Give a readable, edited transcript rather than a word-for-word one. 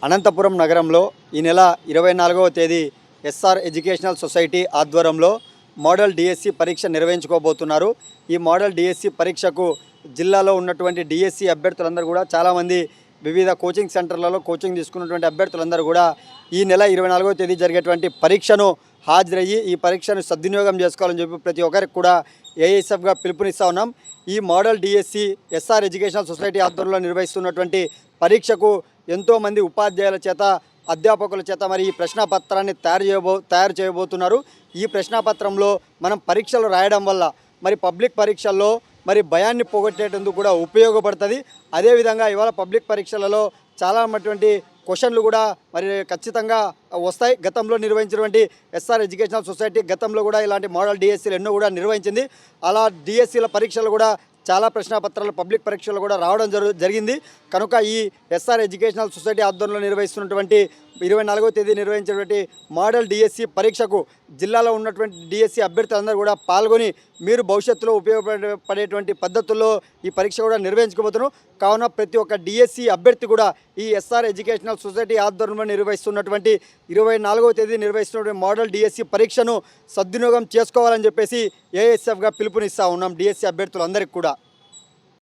అనంతపురం నగరంలో ఈ నెల 24వ తేదీ ఎస్ఆర్ ఎడ్యుకేషనల్ సొసైటీ ఆధ్వర్యంలో మోడల్ డిఎస్సి పరీక్ష నిర్వహించుకోబోతున్నారు. ఈ మోడల్ డిఎస్సి పరీక్షకు జిల్లాలో ఉన్నటువంటి డిఎస్సి అభ్యర్థులందరూ కూడా చాలామంది వివిధ కోచింగ్ సెంటర్లలో కోచింగ్ తీసుకున్నటువంటి అభ్యర్థులందరూ కూడా ఈ నెల 24వ తేదీ జరిగేటువంటి పరీక్షను హాజరయ్యి ఈ పరీక్షను సద్వినియోగం చేసుకోవాలని చెప్పి ప్రతి ఒక్కరికి కూడా ఏఐఎస్ఎఫ్గా పిలుపునిస్తూ ఉన్నాం. ఈ model DSC SR educational society ఆధ్వర్యంలో నిర్వహిస్తున్నటువంటి పరీక్షకు ఎంతోమంది ఉపాధ్యాయుల చేత అధ్యాపకుల చేత మరి ఈ ప్రశ్నాపత్రాన్ని తయారు చేయబోతున్నారు. ఈ ప్రశ్నాపత్రంలో మనం పరీక్షలు రాయడం వల్ల మరి పబ్లిక్ పరీక్షల్లో మరి భయాన్ని పోగొట్టేందుకు కూడా ఉపయోగపడుతుంది. అదేవిధంగా ఇవాళ పబ్లిక్ పరీక్షలలో చాలా క్వశ్చన్లు కూడా మరి ఖచ్చితంగా వస్తాయి. గతంలో నిర్వహించినటువంటి ఎస్ఆర్ ఎడ్యుకేషనల్ సొసైటీ గతంలో కూడా ఇలాంటి మోడల్ డిఎస్సీలు ఎన్నో కూడా నిర్వహించింది. అలా డిఎస్సీల పరీక్షలు కూడా చాలా ప్రశ్నాపత్రాలు పబ్లిక్ పరీక్షలు కూడా రావడం జరిగింది. కనుక ఈ ఎస్ఆర్ ఎడ్యుకేషనల్ సొసైటీ ఆధ్వర్యంలో నిర్వహిస్తున్నటువంటి 24వ తేదీ నిర్వహించినటువంటి మోడల్ డిఎస్సి పరీక్షకు జిల్లాలో ఉన్నటువంటి డిఎస్సి అభ్యర్థులందరూ కూడా పాల్గొని మీరు భవిష్యత్తులో ఉపయోగపడేటువంటి పద్ధతుల్లో ఈ పరీక్ష కూడా నిర్వహించుకోబోతున్నారు. కావున ప్రతి ఒక్క డిఎస్సి అభ్యర్థి కూడా ఈ ఎస్ఆర్ ఎడ్యుకేషనల్ సొసైటీ ఆధ్వర్యంలో నిర్వహిస్తున్నటువంటి 24వ తేదీ నిర్వహిస్తున్నటువంటి మోడల్ డిఎస్సి పరీక్షను సద్వినియోగం చేసుకోవాలని చెప్పేసి ఏఎస్ఎఫ్గా పిలుపునిస్తూ ఉన్నాం డిఎస్సి అభ్యర్థులందరికీ కూడా.